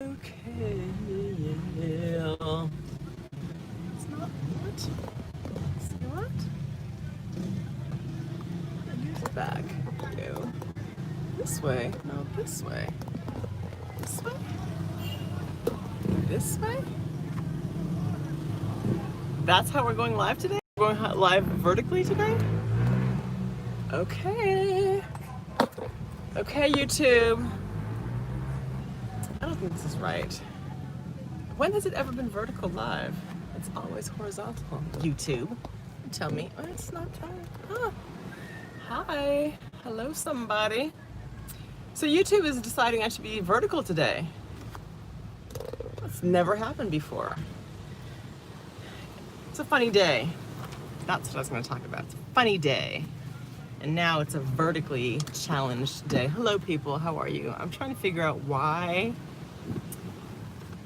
Okay, yeah. It's not what? See what? Here's the back. Go this way. No, this way. This way. This way. That's how we're going live today? We're going live vertically today? Okay. Okay, YouTube. I don't think this is right. When has it ever been vertical live? It's always horizontal. YouTube. Tell me. Oh, it's not telling. Oh. Hi. Hello, somebody. So YouTube is deciding I should be vertical today. That's never happened before. It's a funny day. That's what I was going to talk about. It's a funny day. And now it's a vertically challenged day. Hello, people. How are you? I'm trying to figure out why.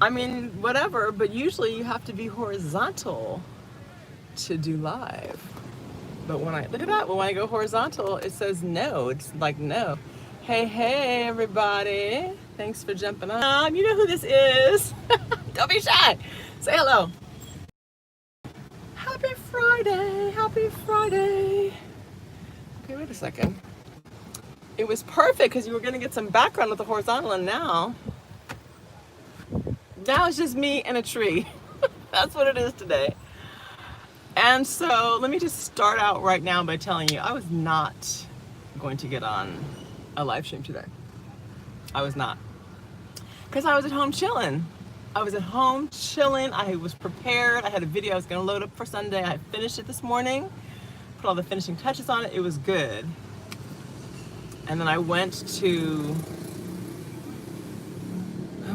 I mean, whatever, but usually you have to be horizontal to do live. But when I, look at that, when I go horizontal, it says no. It's like no. Hey, everybody. Thanks for jumping on. You know who this is. Don't be shy. Say hello. Happy Friday. Happy Friday. Okay, wait a second. It was perfect because you were going to get some background with the horizontal, and now it's just me and a tree. That's what it is today. And so let me just start out right now by telling you I was not going to get on a live stream today. I was not. Because I was at home chilling. I was at home chilling. I was prepared. I had a video I was going to load up for Sunday. I finished it this morning. Put all the finishing touches on it. It was good. And then I went to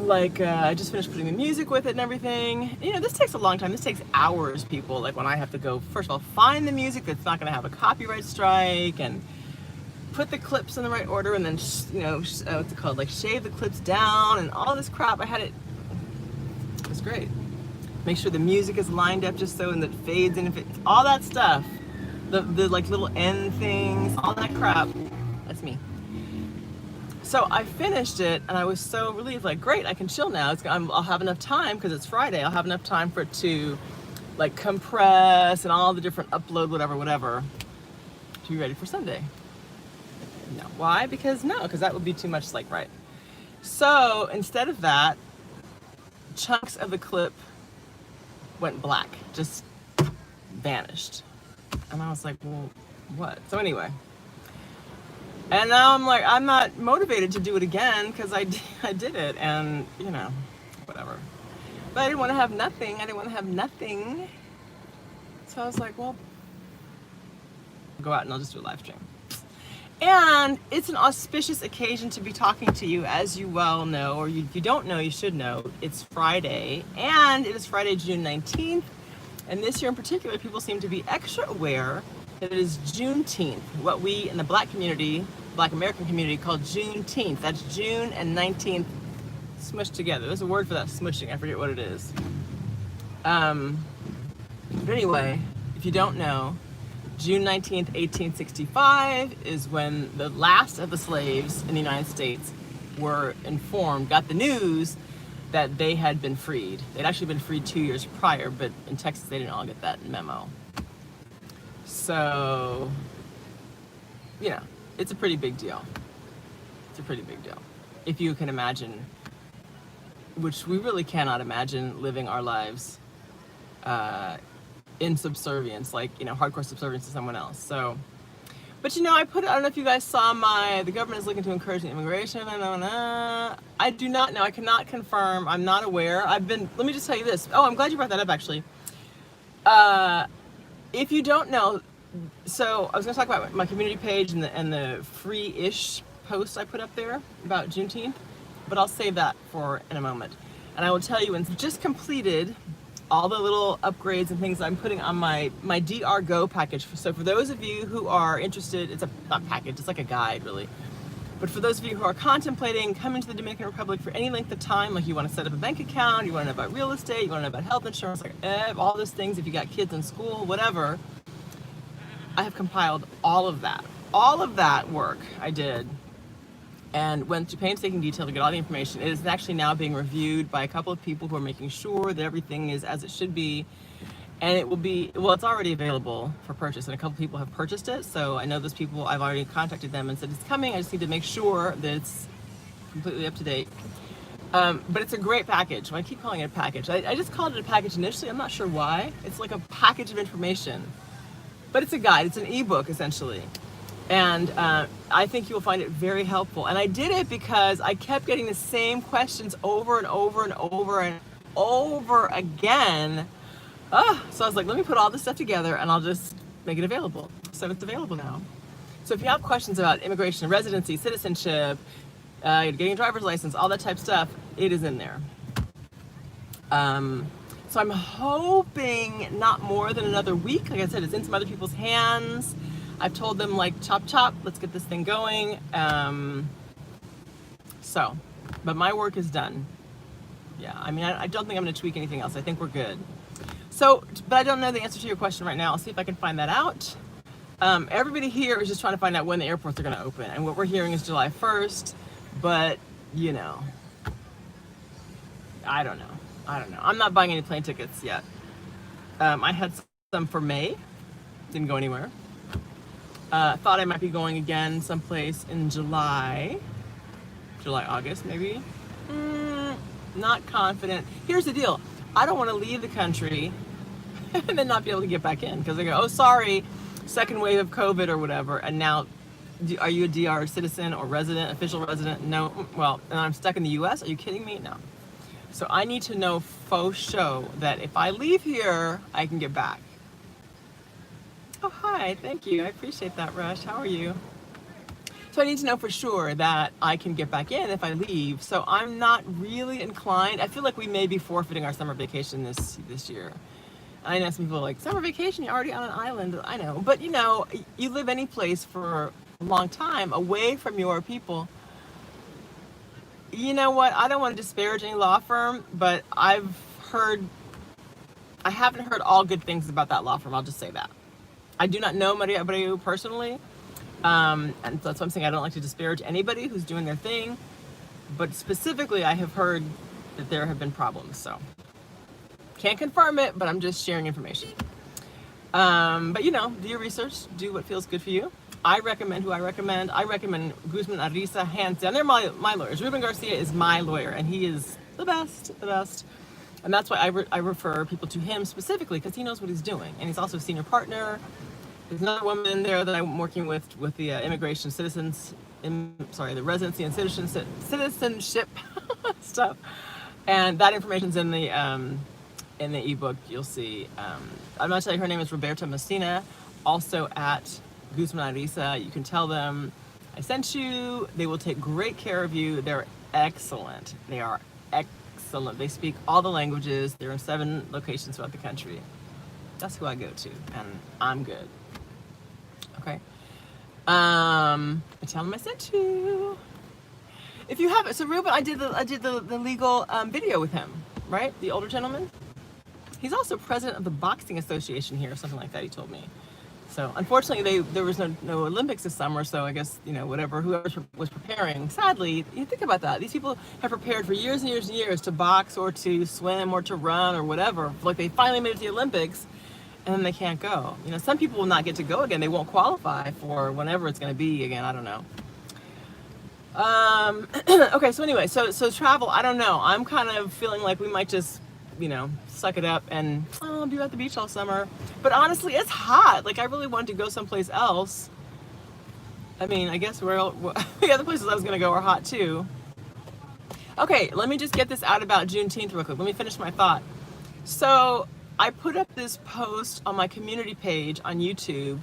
I just finished putting the music with it and everything. You know, this takes a long time. This takes hours, people. Like when I have to go, first of all, find the music that's not going to have a copyright strike and put the clips in the right order and then, you know, what's it called? Like shave the clips down and all this crap. I had it. It was great. Make sure the music is lined up just so and it fades and if it, all that stuff. The like little end things, all that crap. That's me. So I finished it and I was so relieved, like great, I can chill now. I'll have enough time because it's Friday. I'll have enough time for it to like compress and all the different upload, whatever, to be ready for Sunday. No, why? Because that would be too much like right. So instead of that, chunks of the clip went black, just vanished. And I was like, well, what? So anyway. And now I'm like, I'm not motivated to do it again because I did it and, you know, whatever. But I didn't want to have nothing. So I was like, well, I'll go out and I'll just do a live stream. And it's an auspicious occasion to be talking to you, as you well know, or if you don't know, you should know. It's Friday, and it is Friday, June 19th. And this year in particular, people seem to be extra aware that it is Juneteenth, what we in the Black community, Black American community, call Juneteenth. That's June and 19th smushed together. There's a word for that, smushing. I forget what it is. But anyway, if you don't know, June 19th, 1865 is when the last of the slaves in the United States were informed, got the news that they had been freed. They'd actually been freed 2 years prior, but in Texas they didn't all get that memo. So, you know, it's a pretty big deal. It's a pretty big deal. If you can imagine, which we really cannot imagine living our lives in subservience, like, you know, hardcore subservience to someone else. So, but you know, I don't know if you guys saw the government is looking to encourage the immigration. I do not know. I cannot confirm. I'm not aware. Let me just tell you this. Oh, I'm glad you brought that up, actually. If you don't know, so I was going to talk about my community page and the free-ish post I put up there about Juneteenth, but I'll save that for in a moment. And I will tell you, and just completed all the little upgrades and things I'm putting on my DR Go package. So for those of you who are interested, it's not package, it's like a guide really. But for those of you who are contemplating coming to the Dominican Republic for any length of time, like you want to set up a bank account, you want to know about real estate, you want to know about health insurance, like all those things, if you got kids in school, whatever, I have compiled all of that work I did and went to painstaking detail to get all the information. It is actually now being reviewed by a couple of people who are making sure that everything is as it should be. And it will be, well, it's already available for purchase, and a couple people have purchased it. So I know those people, I've already contacted them and said it's coming. I just need to make sure that it's completely up to date. But it's a great package. I keep calling it a package. I just called it a package initially. I'm not sure why. It's like a package of information, but it's a guide. It's an ebook essentially. And I think you'll find it very helpful. And I did it because I kept getting the same questions over and over and over and over again. So I was like, let me put all this stuff together and I'll just make it available. So it's available now. So if you have questions about immigration, residency, citizenship, getting a driver's license, all that type of stuff, it is in there. So I'm hoping not more than another week. Like I said, it's in some other people's hands. I've told them, like, chop chop, let's get this thing going. But my work is done. Yeah, I mean, I don't think I'm gonna tweak anything else. I think we're good. So, but I don't know the answer to your question right now. I'll see if I can find that out. Everybody here is just trying to find out when the airports are gonna open. And what we're hearing is July 1st, but you know, I don't know. I'm not buying any plane tickets yet. I had some for May, didn't go anywhere. Thought I might be going again someplace in July, August maybe. Not confident. Here's the deal. I don't want to leave the country and then not be able to get back in because they go, oh, sorry, second wave of COVID or whatever. And now, are you a DR citizen or resident, official resident? No. Well, and I'm stuck in the US? Are you kidding me? No. So I need to know faux show that if I leave here, I can get back. Oh, hi, thank you. I appreciate that, Rush. How are you? So I need to know for sure that I can get back in if I leave. So I'm not really inclined. I feel like we may be forfeiting our summer vacation this year. I know some people are like, summer vacation, you're already on an island. I know, but you know, you live any place for a long time away from your people. You know what? I don't want to disparage any law firm, but I haven't heard all good things about that law firm. I'll just say that. I do not know Maria Abreu personally. And that's why I'm saying I don't like to disparage anybody who's doing their thing, but specifically I have heard that there have been problems, so can't confirm it, but I'm just sharing information. But you know, do your research, do what feels good for you. I recommend who I recommend. I recommend Guzmán Ariza, hands down. They're my lawyers. Rubén García is my lawyer, and he is the best. And that's why I refer people to him specifically, because he knows what he's doing, and he's also a senior partner. There's another woman in there that I'm working with the immigration the residency and citizenship stuff, and that information's in the ebook. You'll see. I'm gonna tell you her name is Roberta Messina, also at Guzmán Ariza. You can tell them I sent you. They will take great care of you. They're excellent. They are excellent. They speak all the languages. They're in 7 locations throughout the country. That's who I go to, and I'm good. Okay. I tell them I sent you. If you have it, so Reuben, I did the legal video with him, right? The older gentleman. He's also president of the Boxing Association here, or something like that. He told me. So unfortunately, there was no Olympics this summer. So I guess whoever was preparing. Sadly, you think about that. These people have prepared for years and years and years to box or to swim or to run or whatever. Like they finally made it to the Olympics. And then they can't go. You know, some people will not get to go again. They won't qualify for whenever it's going to be again. I don't know. Okay, so anyway, so travel, I don't know. I'm kind of feeling like we might just, suck it up and be at the beach all summer. But honestly, it's hot. Like, I really wanted to go someplace else. I mean, I guess the other places I was going to go are hot too. Okay, let me just get this out about Juneteenth real quick. Let me finish my thought. So I put up this post on my community page on YouTube,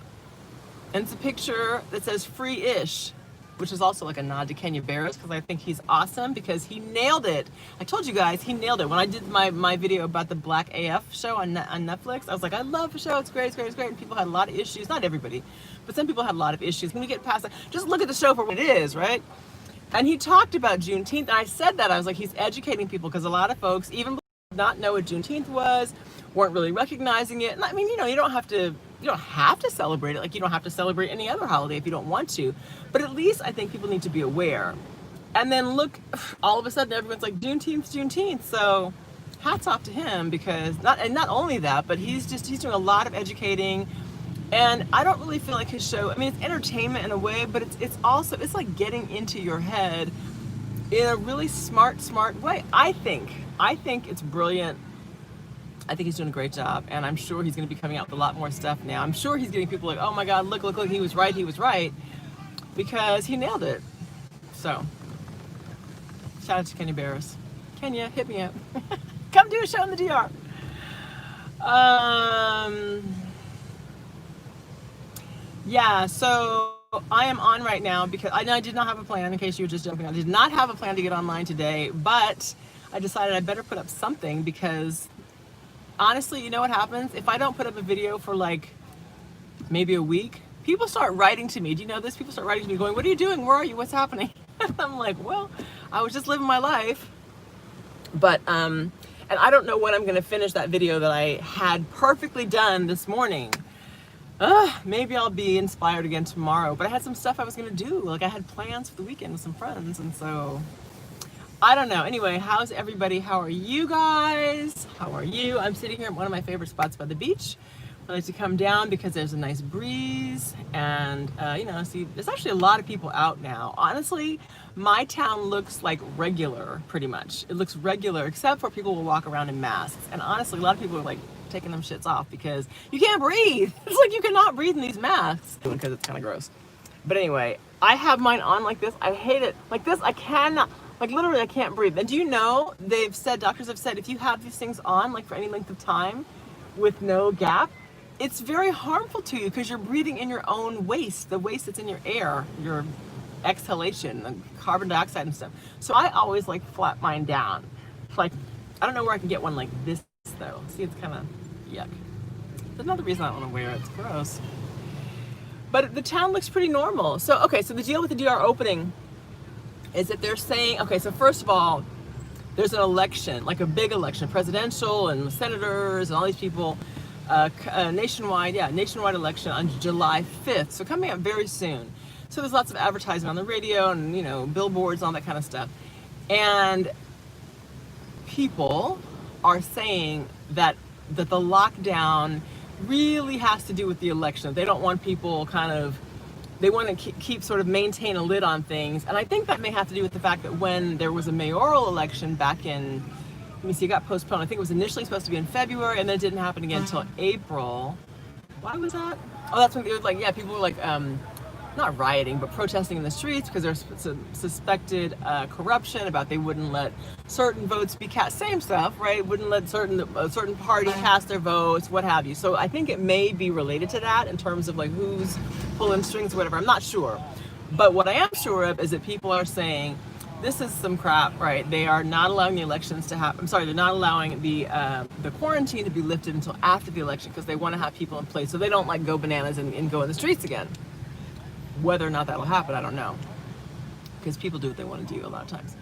and it's a picture that says free-ish, which is also like a nod to Kenya Barris, because I think he's awesome, because he nailed it. I told you guys, he nailed it. When I did my video about the Black AF show on Netflix, I was like, I love the show, it's great. And people had a lot of issues, not everybody, but some people had a lot of issues. When we get past that, just look at the show for what it is, right? And he talked about Juneteenth, and I said that, I was like, he's educating people, because a lot of folks, even did not know what Juneteenth was, weren't really recognizing it. And I mean, you don't have to celebrate it. Like, you don't have to celebrate any other holiday if you don't want to. But at least I think people need to be aware. And then look, all of a sudden everyone's like, Juneteenth. So hats off to him, because not only that, but he's doing a lot of educating. And I don't really feel like his show, I mean, it's entertainment in a way, but it's also, it's like getting into your head in a really smart way. I think it's brilliant. I think he's doing a great job, and I'm sure he's going to be coming out with a lot more stuff now. I'm sure he's getting people like, oh my God, look, he was right, because he nailed it. So, shout out to Kenya Barris. Kenya, hit me up. Come do a show in the DR. Yeah, so I am on right now because I did not have a plan, in case you were just jumping on. I did not have a plan to get online today, but I decided I better put up something, because honestly, you know what happens? If I don't put up a video for like maybe a week, people start writing to me. Do you know this? People start writing to me going, what are you doing? Where are you? What's happening? I'm like, well, I was just living my life. But, and I don't know when I'm going to finish that video that I had perfectly done this morning. Maybe I'll be inspired again tomorrow. But I had some stuff I was going to do. Like, I had plans for the weekend with some friends. And so, I don't know. Anyway, how's everybody? How are you guys? How are you? I'm sitting here at one of my favorite spots by the beach. I like to come down because there's a nice breeze, and you know, see, there's actually a lot of people out now. Honestly, my town looks like regular, pretty much. It looks regular, except for people will walk around in masks. And honestly, a lot of people are like taking them shits off because you can't breathe. It's like you cannot breathe in these masks because it's kind of gross. But anyway, I have mine on like this. I hate it. Like this, I cannot. Like literally, I can't breathe. And do you know, doctors have said, if you have these things on, like for any length of time, with no gap, it's very harmful to you, because you're breathing in your own waste, the waste that's in your air, your exhalation, the carbon dioxide and stuff. So I always like flap mine down. Like, I don't know where I can get one like this though. See, it's kind of yuck. That's another reason I don't want to wear it. It's gross. But the town looks pretty normal. So, okay, so the deal with the DR opening is that they're saying, okay, so first of all, there's an election, like a big election, presidential and senators and all these people, nationwide election on July 5th. So coming up very soon. So there's lots of advertising on the radio and, you know, billboards, all that kind of stuff. And people are saying that the lockdown really has to do with the election. They don't want people they want to keep sort of maintain a lid on things. And I think that may have to do with the fact that when there was a mayoral election back in, let me see, it got postponed. I think it was initially supposed to be in February, and then it didn't happen again until April. Why was that? Oh, that's when it was like, yeah, people were like, not rioting, but protesting in the streets because there's suspected corruption, about they wouldn't let certain votes be cast. Same stuff, right? Wouldn't let a certain party cast their votes, what have you. So I think it may be related to that in terms of like who's pulling strings or whatever. I'm not sure. But what I am sure of is that people are saying, this is some crap, right? They are not allowing the elections to happen. I'm sorry, they're not allowing the quarantine to be lifted until after the election, because they want to have people in place so they don't like go bananas and go in the streets again. Whether or not that'll happen, I don't know, because people do what they want to do a lot of times.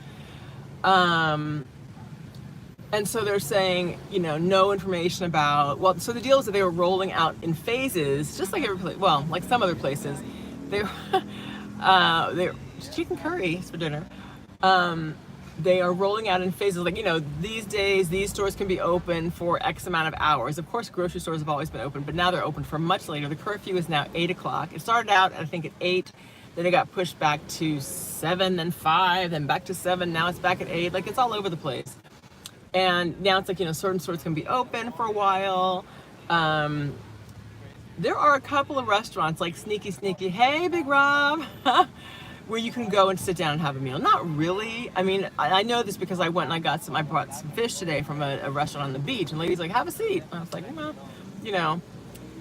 And so they're saying, you know, no information about, well, so the deal is that they were rolling out in phases, just like every place, well, like some other places. They're chicken curry for dinner. They are rolling out in phases, like, you know, these days, these stores can be open for X amount of hours. Of course, grocery stores have always been open, but now they're open for much later. The curfew is now 8 o'clock. It started out, I think, at 8, then it got pushed back to 7, then 5, then back to 7, now it's back at 8. Like, it's all over the place. And now it's like, you know, certain stores can be open for a while. There are a couple of restaurants, like sneaky, hey, Big Rob, where you can go and sit down and have a meal. Not really. I mean, I know this because I went and I brought some fish today from a restaurant on the beach, and the lady's like, have a seat. And I was like, well, you know,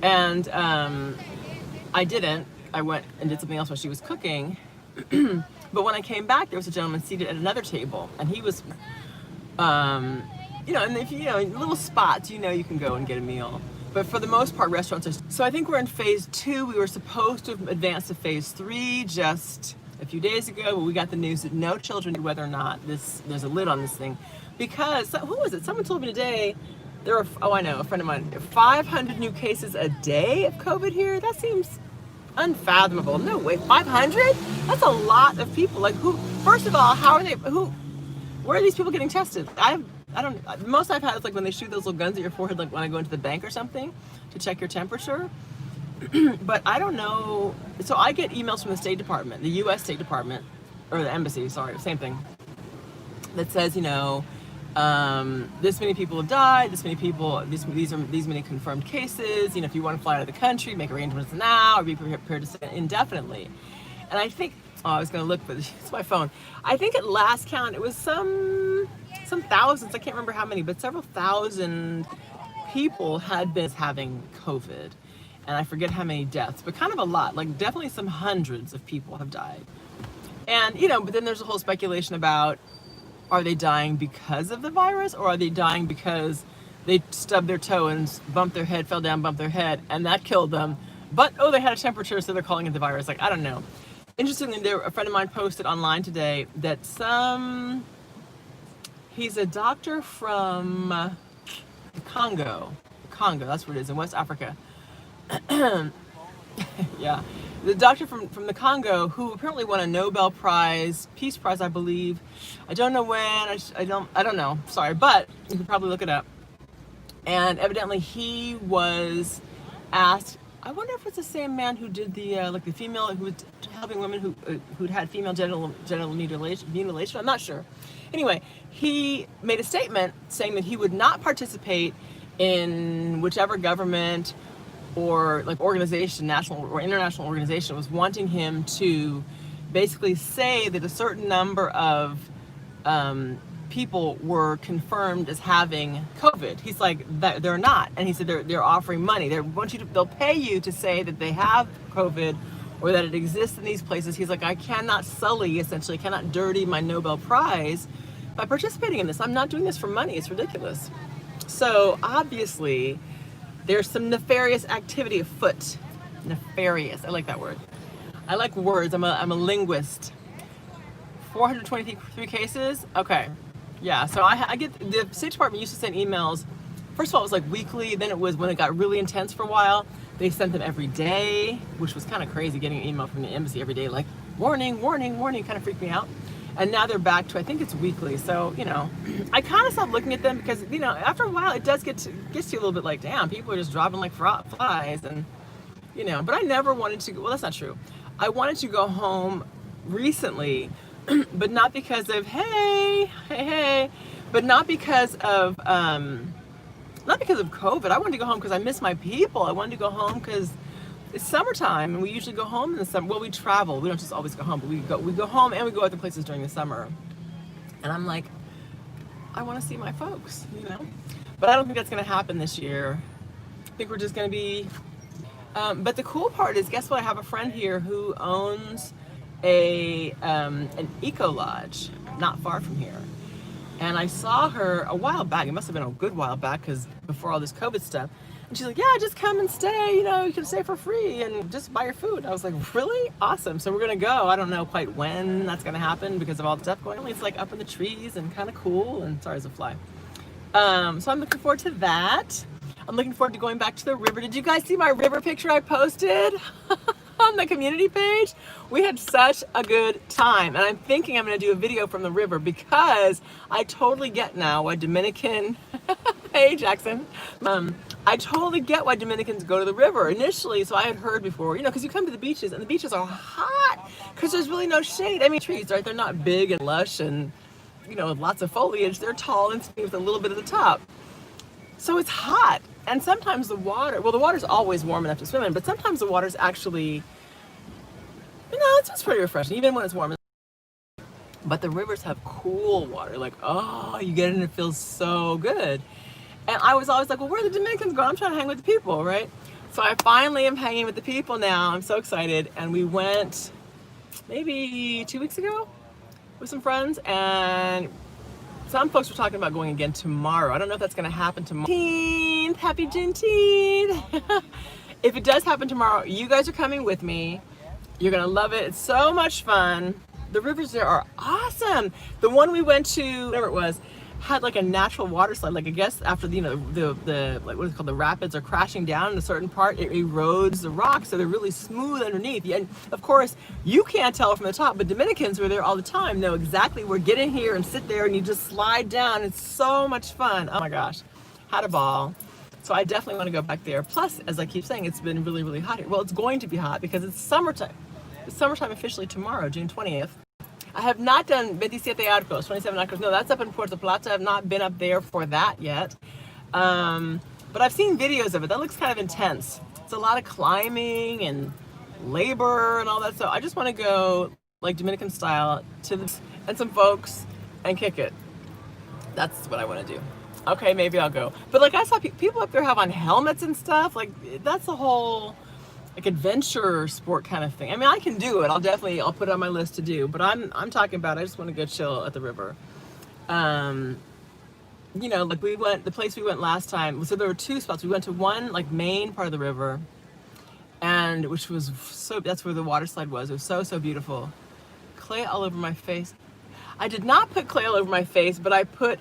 and I didn't. I went and did something else while she was cooking. But when I came back, there was a gentleman seated at another table, and he was, you know, and if you know, in little spots, you know, you can go and get a meal. But for the most part, restaurants are. So I think we're in phase 2. We were supposed to advance to phase 3 just a few days ago, but we got the news that no children, whether or not there's a lid on this thing. Because, who was it? Someone told me today, I know, a friend of mine, 500 new cases a day of COVID here. That seems unfathomable. No way, 500? That's a lot of people. Like, who? First of all, how are they? Where are these people getting tested? I don't. Most I've had is like when they shoot those little guns at your forehead, like when I go into the bank or something to check your temperature. But I don't know. So I get emails from the State Department, the U.S. State Department, or the embassy. Sorry, same thing. That says, you know, this many people have died. This many people. These many confirmed cases. You know, if you want to fly out of the country, make arrangements now, or be prepared to stay indefinitely. And I think. Oh, I was going to look, but it's my phone. I think at last count, it was some thousands. I can't remember how many, but several thousand people had been having COVID. And I forget how many deaths, but kind of a lot. Like definitely some hundreds of people have died. And, you know, but then there's a whole speculation about, are they dying because of the virus, or are they dying because they stubbed their toe and bumped their head, fell down, bumped their head, and that killed them? But, oh, they had a temperature, so they're calling it the virus. Like, I don't know. Interestingly, a friend of mine posted online today that he's a doctor from Congo, that's where it is, in West Africa. Yeah, the doctor from the Congo who apparently won a Nobel Prize, Peace Prize, I believe. I don't know when, I don't know, sorry, but you can probably look it up. And evidently he was asked, I wonder if it's the same man who did the like the female who was helping women who'd had female genital mutilation. I'm not sure. Anyway, he made a statement saying that he would not participate in whichever government or like organization, national or international organization, was wanting him to basically say that a certain number of people were confirmed as having COVID. He's like, they're not. And he said they're offering money. They'll pay you to say that they have COVID or that it exists in these places. He's like, I cannot sully, essentially, cannot dirty my Nobel Prize by participating in this. I'm not doing this for money. It's ridiculous. So obviously there's some nefarious activity afoot. Nefarious, I like that word. I like words, I'm a linguist. 423 cases, okay. Yeah, so I get, the State Department used to send emails. First of all, it was like weekly, then it was when it got really intense for a while, they sent them every day, which was kind of crazy, getting an email from the embassy every day, like, warning, warning, warning, kind of freaked me out. And now they're back to, I think it's weekly, so, you know, I kind of stopped looking at them because, you know, after a while, it does gets to you a little bit like, damn, people are just dropping like flies, and, you know, but I never wanted to, well, that's not true. I wanted to go home recently, but not because of hey, but not because of COVID. I wanted to go home because I miss my people. I wanted to go home because it's summertime, and we usually go home in the summer. Well, we travel. We don't just always go home, but we go home and we go other places during the summer. And I'm like, I want to see my folks, you know. But I don't think that's going to happen this year. I think we're just going to be. But the cool part is, guess what? I have a friend here who owns an eco lodge not far from here, and I saw her a while back. It must have been a good while back, because before all this COVID stuff, and she's like, yeah, just come and stay, you know, you can stay for free and just buy your food. I was like, really? Awesome. So we're gonna go. I don't know quite when that's gonna happen because of all the stuff going on. It's like up in the trees and kind of cool, and sorry, it's a fly. So I'm looking forward to that. I'm looking forward to going back to the river. Did you guys see my river picture I posted on the community page? We had such a good time, and I'm thinking I'm going to do a video from the river, because I totally get now why Dominican, hey Jackson, I totally get why Dominicans go to the river initially. So I had heard before, you know, because you come to the beaches and the beaches are hot because there's really no shade. I mean, trees, right? They're not big and lush and, you know, lots of foliage. They're tall and skinny with a little bit at the top. So it's hot, and sometimes the water, well, the water's always warm enough to swim in, but sometimes the water's actually, you know, it's pretty refreshing, even when it's warm. But the rivers have cool water, like, oh, you get it and it feels so good. And I was always like, well, where are the Dominicans going? I'm trying to hang with the people, right? So I finally am hanging with the people now. I'm so excited. And we went maybe 2 weeks ago with some friends, and some folks were talking about going again tomorrow. I don't know if that's going to happen tomorrow. Juneteenth, happy Juneteenth. If it does happen tomorrow, you guys are coming with me. You're going to love it. It's so much fun. The rivers there are awesome. The one we went to, whatever it was, had like a natural water slide. Like I guess after the, you know, the like what is it called, the rapids are crashing down in a certain part, it erodes the rocks, so they're really smooth underneath. And of course, you can't tell from the top, but Dominicans who are there all the time know exactly where get in here and sit there and you just slide down. It's so much fun. Oh my gosh, had a ball. So I definitely want to go back there. Plus, as I keep saying, it's been really, really hot here. Well, it's going to be hot because it's summertime. It's summertime officially tomorrow, June 20th. I have not done 27 Arcos, 27 Arcos. No, that's up in Puerto Plata. I've not been up there for that yet. But I've seen videos of it. That looks kind of intense. It's a lot of climbing and labor and all that. So I just want to go like Dominican style to this and some folks and kick it. That's what I want to do. Okay, maybe I'll go. But like I saw people up there have on helmets and stuff. Like that's a whole like adventure sport kind of thing. I mean, I can do it. I'll put it on my list to do. But I'm talking about I just want to go chill at the river. You know, like the place we went last time. So there were two spots. We went to one like main part of the river, and which was that's where the water slide was. It was so beautiful. Clay all over my face. I did not put clay all over my face, but I put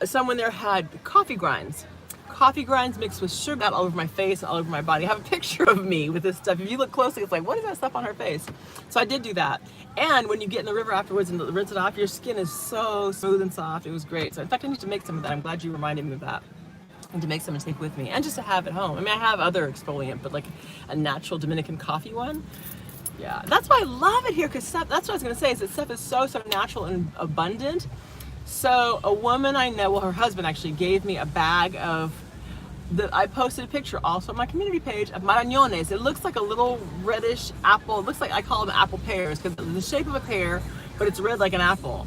someone there had coffee grinds. Coffee grinds mixed with sugar all over my face and all over my body. I have a picture of me with this stuff. If you look closely, it's like, what is that stuff on her face? So I did do that. And when you get in the river afterwards and rinse it off, your skin is so smooth and soft. It was great. So in fact, I need to make some of that. I'm glad you reminded me of that. And to make some and take with me. And just to have at home. I mean, I have other exfoliant, but like a natural Dominican coffee one. Yeah, that's why I love it here, because that's what I was going to say, is that stuff is so natural and abundant. So a woman I know, well, her husband actually gave me a bag of I posted a picture also on my community page of marañones. It looks like a little reddish apple. It looks like, I call them apple pears because it's the shape of a pear, but it's red like an apple.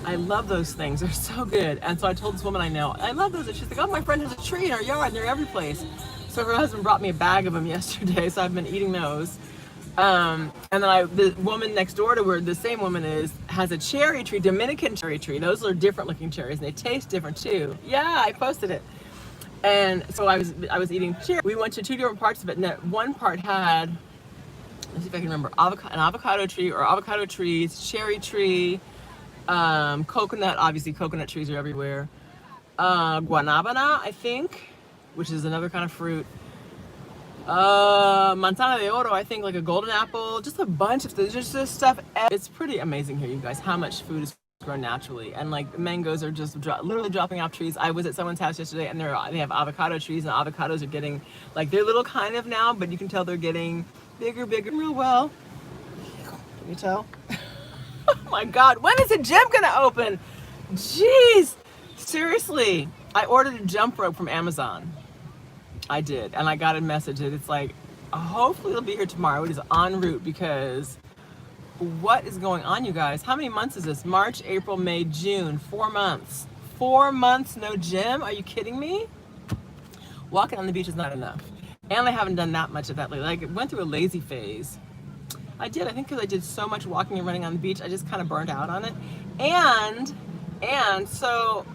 I love those things. They're so good. And so I told this woman I know, I love those. And she's like, oh, my friend has a tree in her yard and they're every place. So her husband brought me a bag of them yesterday, so I've been eating those. And then the woman next door to where the same woman is has a cherry tree, Dominican cherry tree. Those are different looking cherries and they taste different too. Yeah, I posted it. And so I was eating cherry. We went to two different parts of it, and that one part had, let's see if I can remember, an avocado tree or avocado trees, cherry tree, coconut. Obviously, coconut trees are everywhere. Guanabana, I think, which is another kind of fruit. Manzana de oro, I think, like a golden apple. Just a bunch of things. Just this stuff. It's pretty amazing here, you guys, how much food is grown naturally. And like mangoes are just literally dropping off trees. I was at someone's house yesterday and they have avocado trees, and avocados are getting like, they're little kind of now, but you can tell they're getting bigger real well. Can you tell? Oh my God, when is the gym gonna open? Jeez, seriously. I ordered a jump rope from Amazon. I did, and I got a message that it's like, hopefully it'll be here tomorrow. It is en route, because what is going on, you guys? How many months is this? March, April, May, June. 4 months. 4 months no gym? Are you kidding me? Walking on the beach is not enough. And I haven't done that much of that lately. Like, I went through a lazy phase. I did, I think, because I did so much walking and running on the beach, I just kind of burned out on it. And so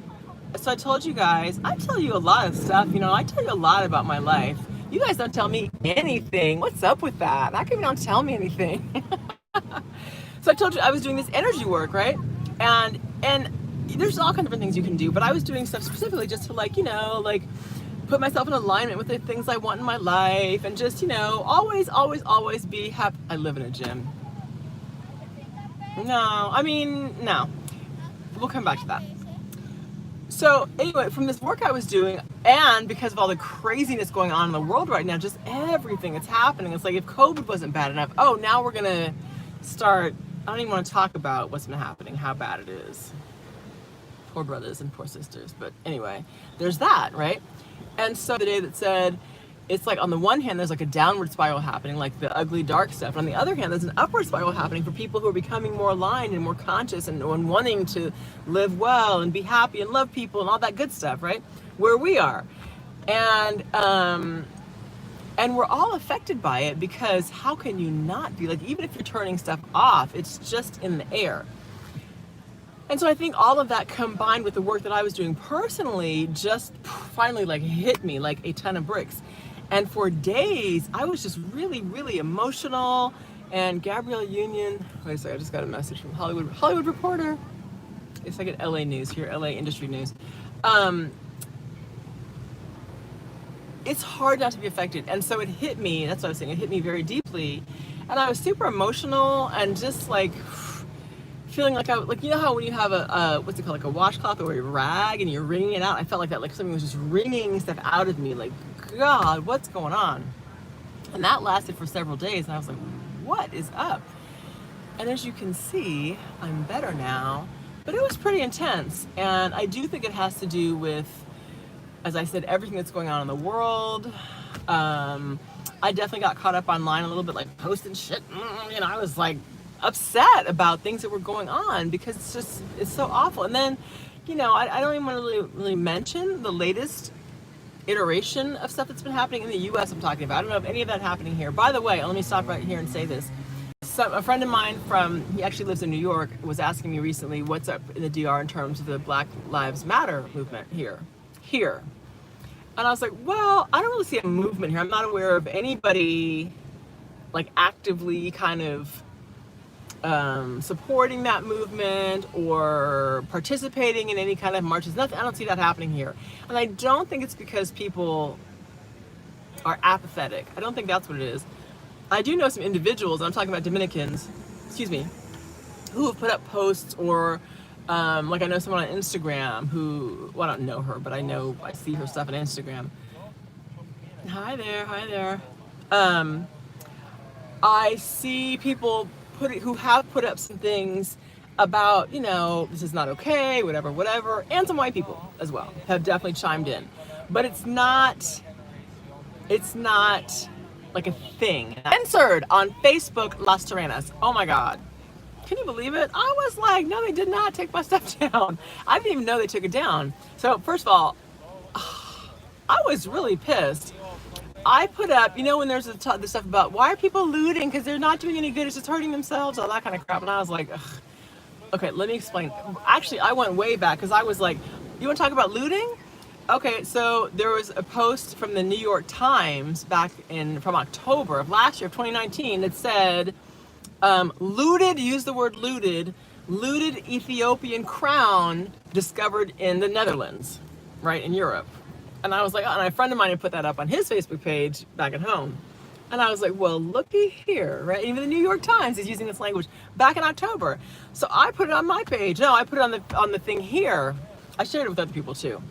I told you guys, I tell you a lot of stuff, you know, I tell you a lot about my life. You guys don't tell me anything. What's up with that? How come you don't tell me anything? So I told you I was doing this energy work, right? And there's all kinds of different things you can do, but I was doing stuff specifically just to, like, you know, like put myself in alignment with the things I want in my life, and just, you know, always be happy. I live in a gym. No. We'll come back to that. So anyway, from this work I was doing, and because of all the craziness going on in the world right now, just everything that's happening, it's like, if COVID wasn't bad enough, oh, now we're gonna start, I don't even want to talk about what's been happening, how bad it is. Poor brothers and poor sisters. But anyway, there's that, right? And so the day that said, it's like, on the one hand, there's like a downward spiral happening, like the ugly, dark stuff. On the other hand, there's an upward spiral happening for people who are becoming more aligned and more conscious and wanting to live well and be happy and love people and all that good stuff, right? Where we are. And we're all affected by it, because how can you not be? Like, even if you're turning stuff off, it's just in the air. And so I think all of that combined with the work that I was doing personally just finally like hit me like a ton of bricks. And for days, I was just really emotional. And Gabrielle Union, wait a second, I just got a message from Hollywood Reporter. It's like at LA news here, LA industry news. It's hard not to be affected. And so it hit me, that's what I was saying, it hit me very deeply. And I was super emotional and just like feeling like like, you know how when you have what's it called, like a washcloth or a rag and you're wringing it out? I felt like that, like something was just wringing stuff out of me, like, God, what's going on? And that lasted for several days. And I was like, what is up? And as you can see, I'm better now, but it was pretty intense. And I do think it has to do with, as I said, everything that's going on in the world. I definitely got caught up online a little bit, like posting shit. You know, I was like upset about things that were going on because it's so awful. And then, you know, I don't even want to really mention the latest iteration of stuff that's been happening in the US I'm talking about. I don't know if any of that happening here. By the way, let me stop right here and say this. So a friend of mine he actually lives in New York, was asking me recently what's up in the DR in terms of the Black Lives Matter movement here. And I was like, well, I don't really see a movement here. I'm not aware of anybody like actively kind of supporting that movement or participating in any kind of marches. Nothing. I don't see that happening here. And I don't think it's because people are apathetic. I don't think that's what it is. I do know some individuals, I'm talking about Dominicans, who have put up posts or like I know someone on Instagram who, well, I don't know her, but I see her stuff on Instagram. Hi there. I see people who have put up some things about, you know, this is not okay, whatever, and some white people as well have definitely chimed in. But it's not like a thing. Censored on Facebook, Las Terrenas. Oh my God. Can you believe it? I was like, no, they did not take my stuff down. I didn't even know they took it down. So first of all, I was really pissed. I put up, you know, when there's the stuff about why are people looting because they're not doing any good, it's just hurting themselves, all that kind of crap. And I was like, ugh. Okay, let me explain. Actually, I went way back because I was like, you want to talk about looting? Okay, so there was a post from the New York Times from October of last year, of 2019, that said, use the word looted Ethiopian crown discovered in the Netherlands, right, in Europe. And I was like, and a friend of mine had put that up on his Facebook page back at home. And I was like, well, looky here, right? Even the New York Times is using this language back in October. So I put it on my page. No, I put it on the thing here. I shared it with other people too.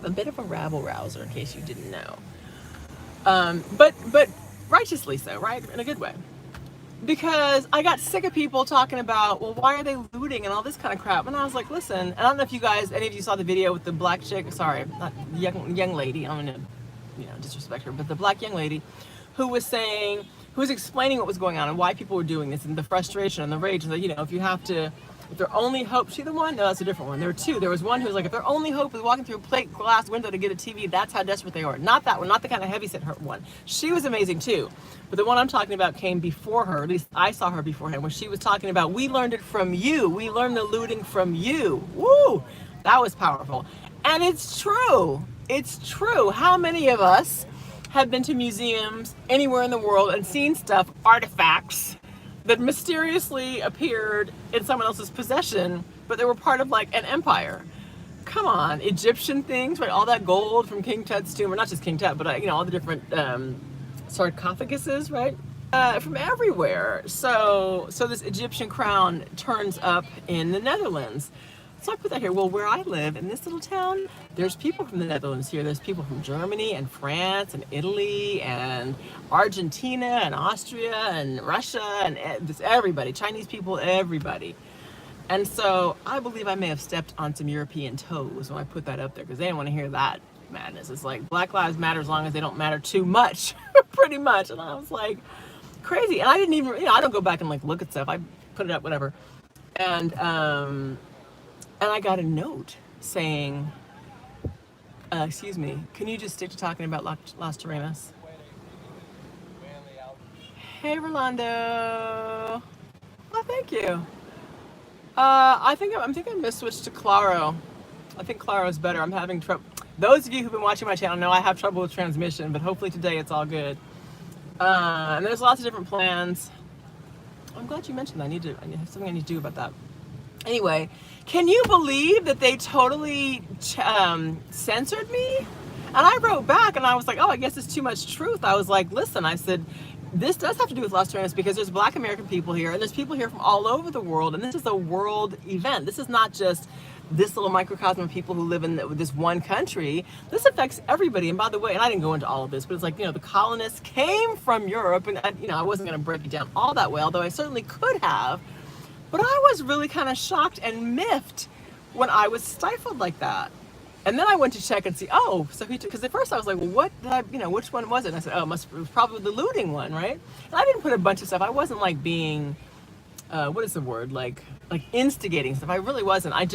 A bit of a rabble rouser, in case you didn't know. But righteously so, right? In a good way. Because I got sick of people talking about, well, why are they looting and all this kind of crap? And I was like, listen, and I don't know if any of you saw the video with the black chick, sorry, not young lady, I'm gonna, disrespect her, but the black young lady who was explaining what was going on and why people were doing this and the frustration and the rage. And if their only hope, she the one? No, that's a different one. There were two. There was one who was like, if their only hope is walking through a plate glass window to get a TV, that's how desperate they are. Not that one, not the kind of heavy set one. She was amazing too. But the one I'm talking about came before her, at least I saw her beforehand, when she was talking about, we learned it from you. We learned the looting from you. Woo! That was powerful. And it's true. It's true. How many of us have been to museums anywhere in the world and seen stuff, artifacts, that mysteriously appeared in someone else's possession, but they were part of like an empire? Come on, Egyptian things, right? All that gold from King Tut's tomb, or not just King Tut, but all the different sarcophaguses, right? From everywhere. So this Egyptian crown turns up in the Netherlands. So I put that here. Well, where I live in this little town, there's people from the Netherlands here. There's people from Germany and France and Italy and Argentina and Austria and Russia and just everybody, Chinese people, everybody. And so I believe I may have stepped on some European toes when I put that up there because they didn't want to hear that madness. It's like Black Lives Matter as long as they don't matter too much, pretty much. And I was like, crazy. And I didn't even, I don't go back and like look at stuff. I put it up, whatever. And I got a note saying, excuse me, can you just stick to talking about Las Terrenas? Hey, Rolando. Oh, thank you. I think I'm going to switch to Claro. I think Claro is better. I'm having trouble. Those of you who've been watching my channel know I have trouble with transmission, but hopefully today it's all good. And there's lots of different plans. I'm glad you mentioned that. I have something I need to do about that. Anyway, Can you believe that they totally censored me? And I wrote back and I was like, oh, I guess it's too much truth. I was like, listen, I said, this does have to do with lost awareness because there's Black American people here and there's people here from all over the world, and this is a world event. This is not just this little microcosm of people who live in this one country. This affects everybody. And by the way, and I didn't go into all of this, but it's like, the colonists came from Europe, and I wasn't going to break it down all that way, although I certainly could have. But I was really kind of shocked and miffed when I was stifled like that. And then I went to check and see, oh, so he took, because at first I was like, well, what did I, which one was it? And I said, oh, it was probably the looting one, right? And I didn't put a bunch of stuff. I wasn't like being, what is the word? Like instigating stuff. I really wasn't. I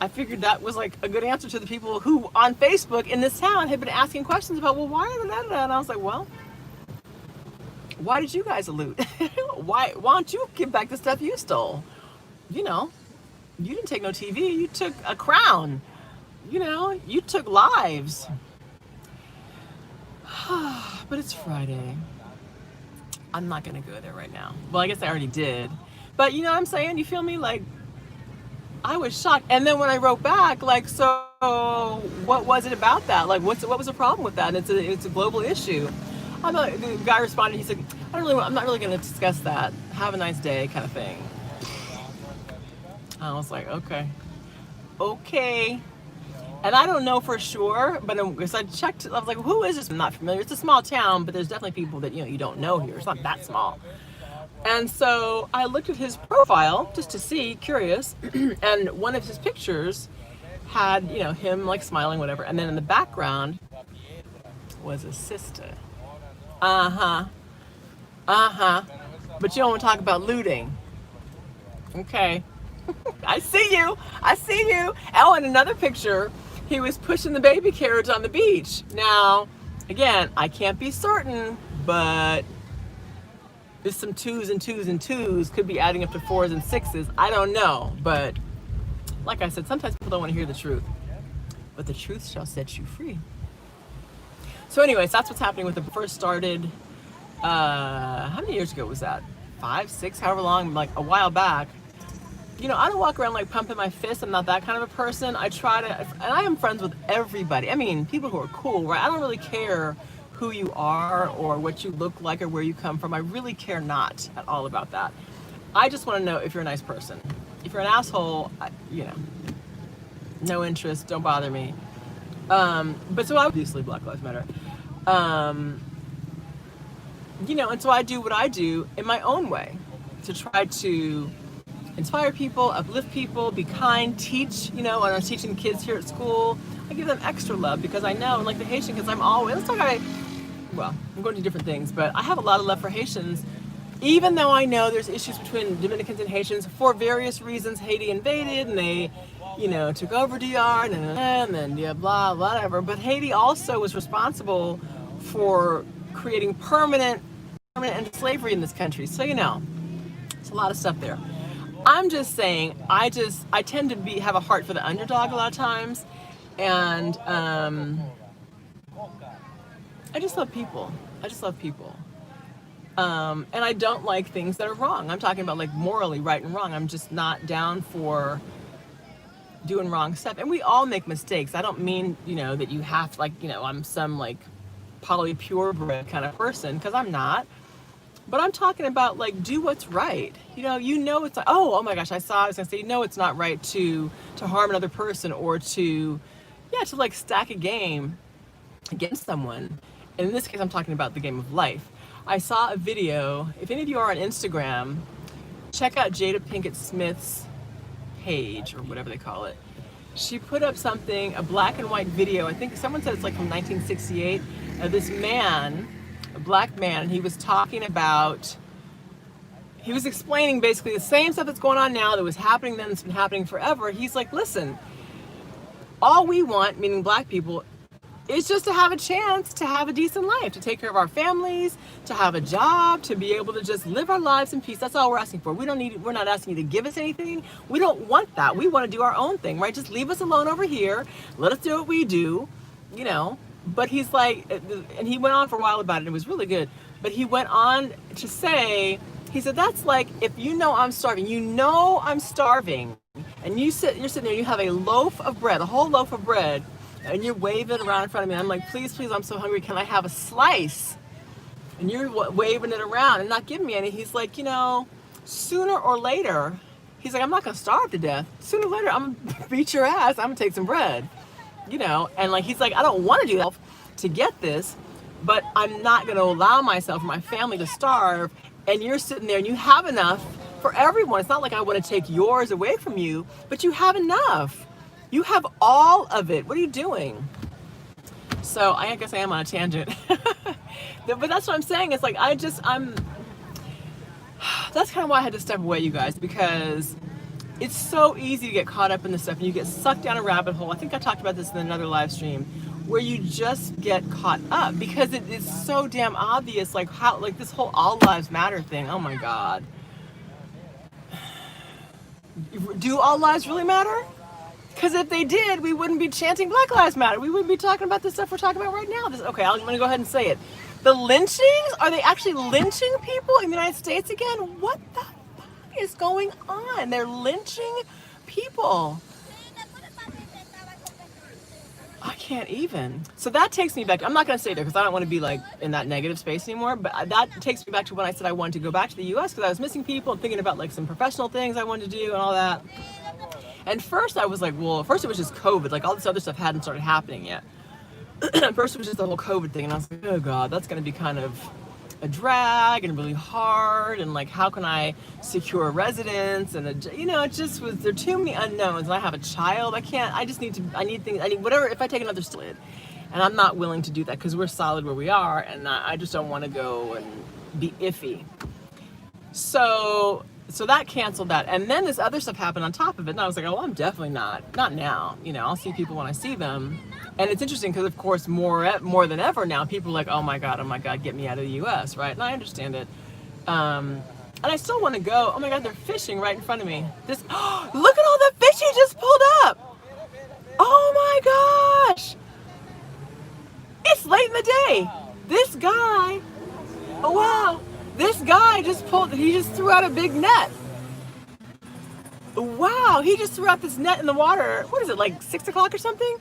figured that was like a good answer to the people who on Facebook in this town had been asking questions about, well, why are that? And I was like, well, why did you guys loot? Why don't you give back the stuff you stole? You didn't take no TV. You took a crown. You took lives. But it's Friday. I'm not gonna go there right now. Well, I guess I already did. But you know what I'm saying? You feel me? Like, I was shocked. And then when I wrote back, like, so what was it about that? Like, what was the problem with that? And it's a global issue. The guy responded, he said, I'm not really gonna discuss that. Have a nice day, kind of thing. I was like, okay. And I don't know for sure, but because I checked, I was like, who is this? I'm not familiar. It's a small town, but there's definitely people that you don't know here. It's not that small. And so I looked at his profile just to see, curious, and one of his pictures had, him like smiling, whatever. And then in the background was a sister. But you don't want to talk about looting. Okay. I see you. Oh, and another picture, he was pushing the baby carriage on the beach. Now, again, I can't be certain, but there's some twos and twos and twos, could be adding up to fours and sixes. I don't know, but like I said, sometimes people don't want to hear the truth, but the truth shall set you free. So anyways, that's what's happening with the first started, how many years ago was that? 5, 6, however long, like a while back. I don't walk around like pumping my fist. I'm not that kind of a person. I try to, and I am friends with everybody. I mean, people who are cool, right? I don't really care who you are or what you look like or where you come from. I really care not at all about that. I just want to know if you're a nice person. If you're an asshole, no interest, don't bother me. But so obviously Black Lives Matter. And so I do what I do in my own way to try to inspire people, uplift people, be kind, teach, when I'm teaching kids here at school, I give them extra love because I know, and like the Haitian kids, I'm going to different things, but I have a lot of love for Haitians, even though I know there's issues between Dominicans and Haitians for various reasons. Haiti invaded and they, took over DR and then blah, whatever. But Haiti also was responsible for creating permanent end slavery in this country. So, it's a lot of stuff there. I'm just saying, I tend to have a heart for the underdog a lot of times, and I just love people. And I don't like things that are wrong. I'm talking about like morally right and wrong. I'm just not down for doing wrong stuff. And we all make mistakes. I don't mean, that you have to, I'm some like poly purebred kind of person, because I'm not. But I'm talking about like, do what's right. It's like, oh my gosh, I was gonna say, it's not right to harm another person or to like stack a game against someone. And in this case, I'm talking about the game of life. I saw a video, if any of you are on Instagram, check out Jada Pinkett Smith's page or whatever they call it. She put up a black and white video. I think someone said it's like from 1968, of this man, a black man, and he was explaining basically the same stuff that's going on now that was happening then, that's been happening forever. He's like, listen, all we want, meaning black people, is just to have a chance to have a decent life, to take care of our families, to have a job, to be able to just live our lives in peace. That's all we're asking for. We're not asking you to give us anything. We don't want that. We want to do our own thing, right? Just leave us alone over here. Let us do what we do, But he's like, and he went on for a while about it. It was really good. But he went on to say, He said, that's like, if you know I'm starving, and you're sitting there, you have a loaf of bread, a whole loaf of bread, and you're waving it around in front of me. I'm like, please, please, I'm so hungry. Can I have a slice? And you're waving it around and not giving me any. He's like, sooner or later, he's like, I'm not gonna starve to death. Sooner or later, I'm gonna beat your ass. I'm gonna take some bread, and like, he's like, I don't want to do that to get this, but I'm not gonna allow myself or my family to starve. And you're sitting there and you have enough for everyone. It's not like I want to take yours away from you, but you have enough. You have all of it. What are you doing? So I guess I am on a tangent. But that's what I'm saying. It's like, that's kind of why I had to step away, you guys, because it's so easy to get caught up in this stuff and you get sucked down a rabbit hole. I think I talked about this in another live stream, where you just get caught up because it is so damn obvious, like how, like this whole all lives matter thing. Oh my God. Do all lives really matter? Because if they did, we wouldn't be chanting Black Lives Matter. We wouldn't be talking about the stuff we're talking about right now. Okay, I'm going to go ahead and say it. The lynchings, are they actually lynching people in the United States again? What the fuck is going on? They're lynching people. I can't even. So that takes me back. I'm not going to stay there because I don't want to be like in that negative space anymore. But that takes me back to when I said I wanted to go back to the U.S. because I was missing people and thinking about like some professional things I wanted to do and all that. And first I was like, well, first it was just COVID. Like all this other stuff hadn't started happening yet. First it was just the whole COVID thing. And I was like, oh God, that's going to be kind of a drag and really hard. And like, how can I secure a residence? And it just was, there are too many unknowns. And I have a child. I need whatever, if I take another slid. And I'm not willing to do that because we're solid where we are. And I just don't want to go and be iffy. So that canceled that. And then this other stuff happened on top of it. And I was like, oh, I'm definitely not now. I'll see people when I see them. And it's interesting because, of course, more than ever now, people are like, oh my God, get me out of the U.S., right? And I understand it. And I still want to go. Oh my God, they're fishing right in front of me. Look at all the fish he just pulled up. Oh my gosh. It's late in the day. This guy, oh wow. This guy he just threw out a big net. Wow, he just threw out this net in the water. What is it, like 6 o'clock or something?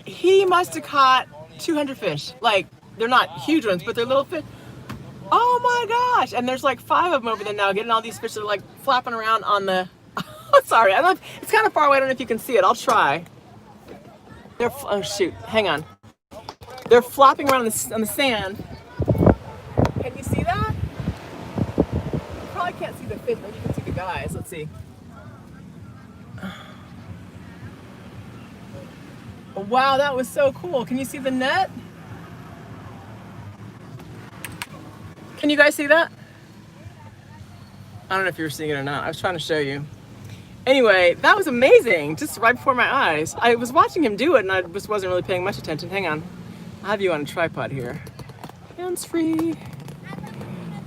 He must have caught 200 fish. Like, they're not huge ones, but they're little fish. Oh my gosh. And there's like 5 of them over there now getting all these fish that are like flapping around on the, sorry, it's kind of far away. I don't know if you can see it. I'll try. Oh shoot, hang on. They're flopping around on the sand. Can you see that? You probably can't see the fish, but you can see the guys. Let's see. Wow, that was so cool. Can you see the net? Can you guys see that? I don't know if you were seeing it or not. I was trying to show you. Anyway, that was amazing. Just right before my eyes. I was watching him do it and I just wasn't really paying much attention. Hang on. I'll have you on a tripod here. Hands free.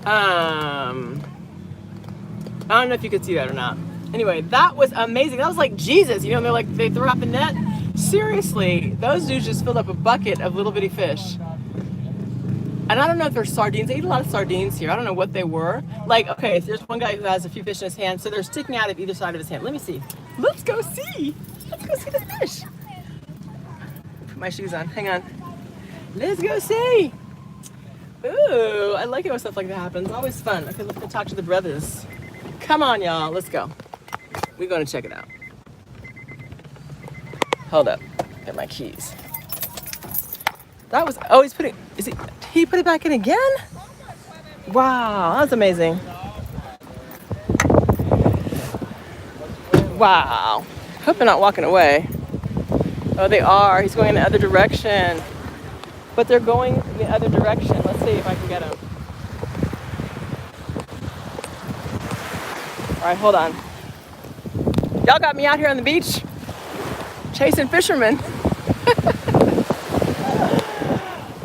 I don't know if you could see that or not. Anyway, that was amazing. That was like Jesus, they're like, they threw out the net. Seriously, those dudes just filled up a bucket of little bitty fish. And I don't know if they're sardines. They eat a lot of sardines here. I don't know what they were. Like, okay, so there's one guy who has a few fish in his hand, so they're sticking out of either side of his hand. Let me see. Let's go see. Let's go see the fish. Put my shoes on. Hang on. Let's go see. Ooh, I like it when stuff like that happens. Always fun. Okay, let's go talk to the brothers. Come on, y'all. Let's go. We're going to check it out. Hold up. Get my keys. That was, oh, he put it back in again? Wow, that's amazing. Wow. Hope they're not walking away. Oh, they are. He's going in the other direction. But they're going in the other direction. Let's see if I can get them. All right, hold on. Y'all got me out here on the beach chasing fishermen.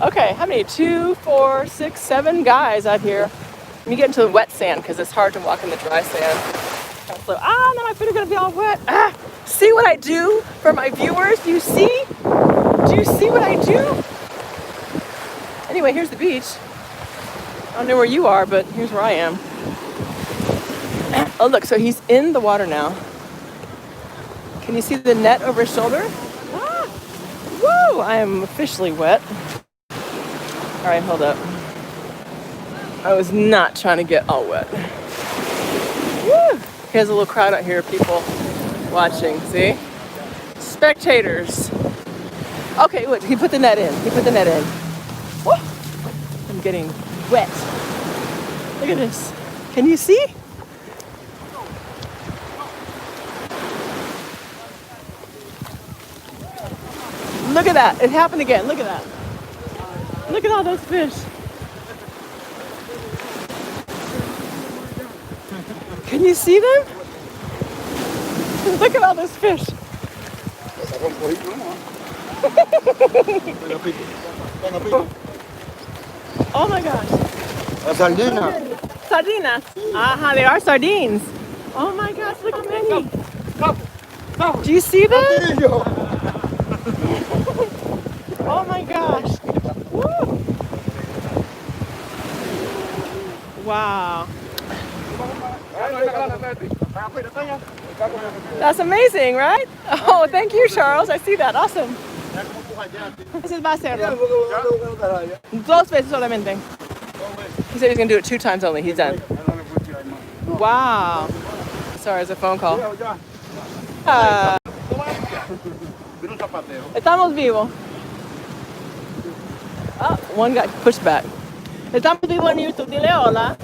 Okay, how many? 2, 4, 6, 7 guys out here. Let me get into the wet sand because it's hard to walk in the dry sand. So, then my feet are gonna be all wet. See what I do for my viewers? Do you see? Do you see what I do? Anyway, here's the beach. don't know where you are, but here's where I am. Oh, look, so he's in the water now. Can you see the net over his shoulder? Ah! Woo! I am officially wet. All right, hold up. I was not trying to get all wet. Woo! He has a little crowd out here of people watching, see? Spectators. Okay, look, he put the net in. He put the net in. Woo! I'm getting wet. Look at this. Can you see? Look at that. It happened again. Look at that. Look at all those fish. Can you see them? Look at all those fish. Oh my gosh. Sardinas. Aha, they are sardines. Oh my gosh, look how many. Do you see them? Oh my gosh. Woo. Wow. That's amazing, right? Oh, thank you, Charles. I see that. Awesome. Ese va a hacerlo. Dos veces solamente. He said he's going to do it 2 times only. He's done. Wow. Sorry, it's a phone call. Estamos vivos. Oh, one got pushed back. Estamos vivos en YouTube. Dile hola.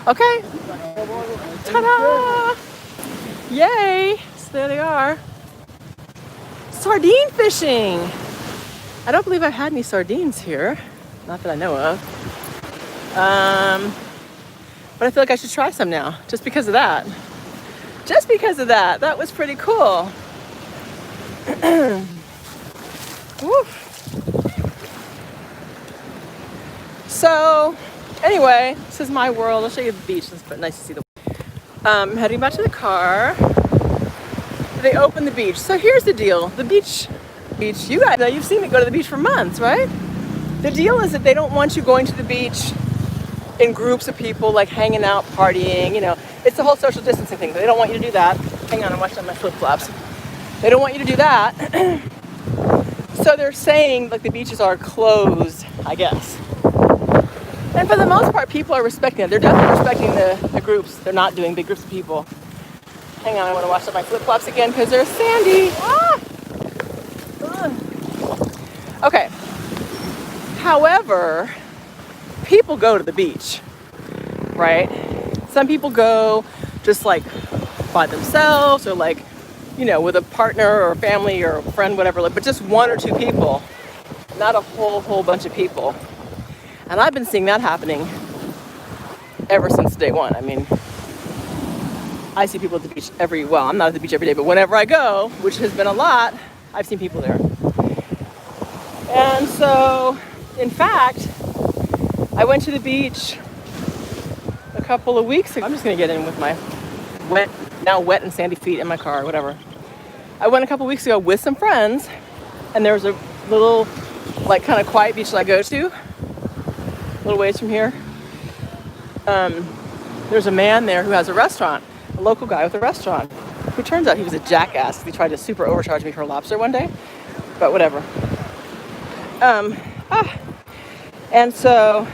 Okay. Ta-da! Yay! So there they are. Sardine fishing. I don't believe I've had any sardines here. Not that I know of. But I feel like I should try some now, just because of that. Just because of that. That was pretty cool. Woo. So, anyway, this is my world. I'll show you the beach. It's nice to see the heading back to the car. They opened the beach. So here's the deal. The beach, you guys know, you've seen me go to the beach for months, right? The deal is that they don't want you going to the beach in groups of people, like hanging out, partying, you know. It's the whole social distancing thing. They don't want you to do that. Hang on, I'm watching my flip-flops. They don't want you to do that. So they're saying, like, the beaches are closed, I guess. And for the most part, people are respecting it. They're definitely respecting the groups. They're not doing big groups of people. Hang on, I want to wash up my flip-flops again because they're sandy. Ah! Okay. However, people go to the beach, right? Some people go just like by themselves or like, you know, with a partner or a family or a friend, whatever, but just 1 or 2 people, not a whole bunch of people. And I've been seeing that happening ever since day one. I mean, I see people at the beach I'm not at the beach every day, but whenever I go, which has been a lot, I've seen people there. And so, in fact, I went to the beach a couple of weeks ago. I'm just gonna get in with my wet and sandy feet in my car, whatever. I went a couple weeks ago with some friends, and there was a little, like, kind of quiet beach that I go to, a little ways from here. There's a man there who has a restaurant, a local guy with a restaurant, who turns out he was a jackass. He tried to super overcharge me for a lobster one day, but whatever. And so,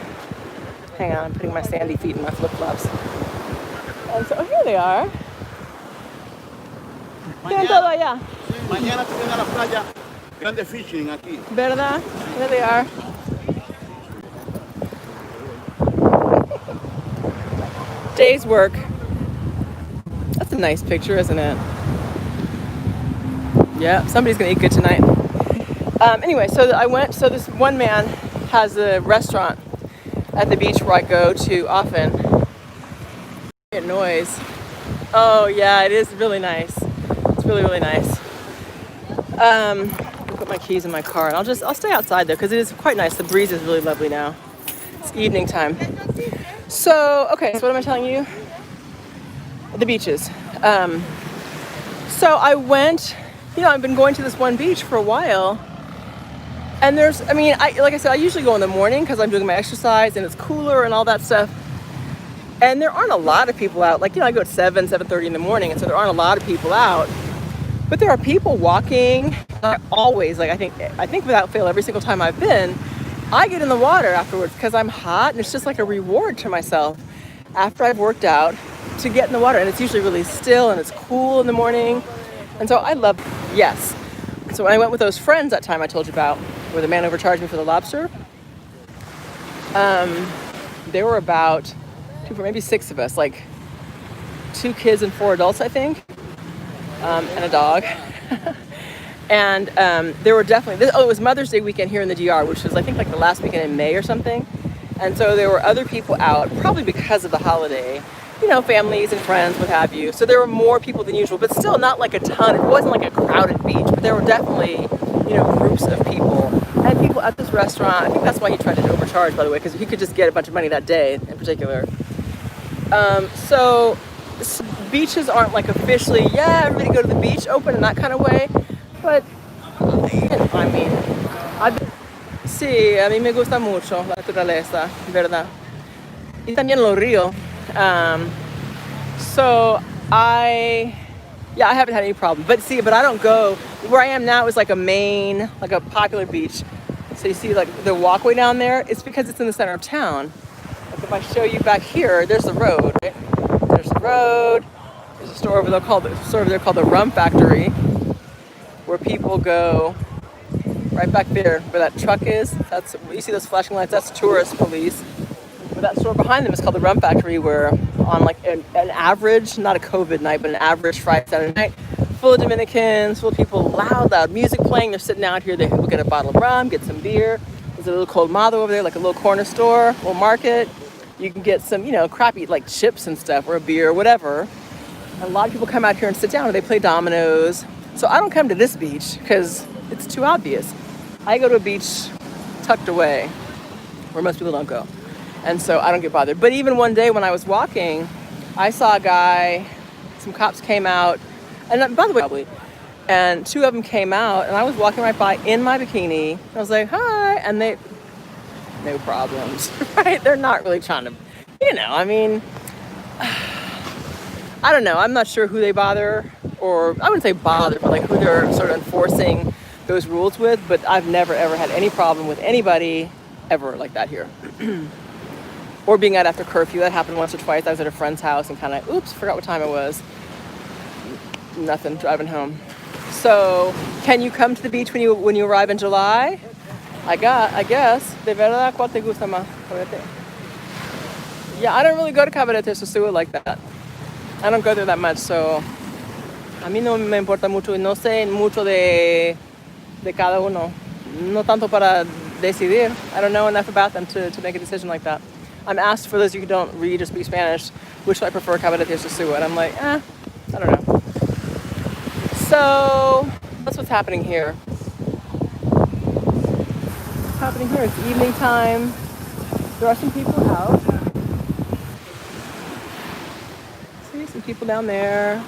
hang on, I'm putting my sandy feet in my flip-flops. And so, here they are. Mañana te viene a la playa, grande fishing aquí. ¿Verdad? Here they are. Day's work. That's a nice picture, isn't it? Yeah, somebody's gonna eat good tonight. Anyway, so this one man has a restaurant at the beach where I go to often. Get noise. Oh yeah, it is really nice. It's really nice. I'll put my keys in my car and I'll stay outside though because it is quite nice. The breeze is really lovely now. It's evening time. So, okay, so what am I telling you? The beaches. So I went you know, I've been going to this one beach for a while, and there's, I mean, like I said, I usually go in the morning because I'm doing my exercise and it's cooler and all that stuff. And there aren't a lot of people out. Like, you know, I go at 7:30 in the morning, and so there aren't a lot of people out. But there are people walking. Always, like I think without fail, every single time I've been, I get in the water afterwards because I'm hot, and it's just like a reward to myself after I've worked out to get in the water. And it's usually really still and it's cool in the morning. And so I love, yes. So when I went with those friends that time I told you about, where the man overcharged me for the lobster, there were about maybe 6 of us, like 2 kids and 4 adults, I think, and a dog. And there were definitely, it was Mother's Day weekend here in the DR, which was I think like the last weekend in May or something. And so there were other people out, probably because of the holiday, you know, families and friends, what have you. So there were more people than usual, but still not like a ton. It wasn't like a crowded beach, but there were definitely, you know, groups of people. And people at this restaurant, I think that's why he tried to overcharge, by the way, because he could just get a bunch of money that day in particular. So beaches aren't like officially, yeah, everybody go to the beach, open in that kind of way. But, I mean, sí, a mí me gusta mucho la naturaleza, ¿verdad? Y también los ríos. So I haven't had any problem. But I don't go, where I am now is like a main, like a popular beach. So you see like the walkway down there, it's because it's in the center of town. Like if I show you back here, there's the road, right? There's the road, there's a store over there called the Rum Factory, where people go. Right back there where that truck is, that's, you see those flashing lights, that's tourist police. But that store behind them is called the Rum Factory, where on like an average, not a COVID night, but an average Friday, Saturday night, full of Dominicans, full of people, loud music playing. They're sitting out here, they will get a bottle of rum, get some beer. There's a little colmado over there, like a little corner store, little market. You can get some, you know, crappy like chips and stuff, or a beer, or whatever. And a lot of people come out here and sit down, and they play dominoes. So I don't come to this beach because it's too obvious. I go to a beach tucked away where most people don't go. And so I don't get bothered. But even one day when I was walking, I saw a guy, some cops came out, and by the way, probably, and 2 of them came out, and I was walking right by in my bikini. I was like, hi, and they, no problems, right? They're not really trying to, you know, I mean, I don't know. I'm not sure who they bother, or I wouldn't say bother, but like who they're sort of enforcing those rules with, but I've never ever had any problem with anybody ever like that here. Or being out after curfew. That happened once or twice. I was at a friend's house and kind of, oops, forgot what time it was. Nothing, driving home. So, can you come to the beach when you arrive in July? I guess. De verdad, ¿cuál te gusta más? Yeah, I don't really go to Cabarete Sosúa like that. I don't go there that much, so a mí no me importa mucho y no sé mucho de cada uno. No tanto para decidir. I don't know enough about them to make a decision like that. I'm asked, for those of you who don't read or speak Spanish, which do I prefer, Cabarete or Sosúa? And I'm like, I don't know. So that's what's happening here. What's happening here? It's evening time. There are some people out. See some people down there.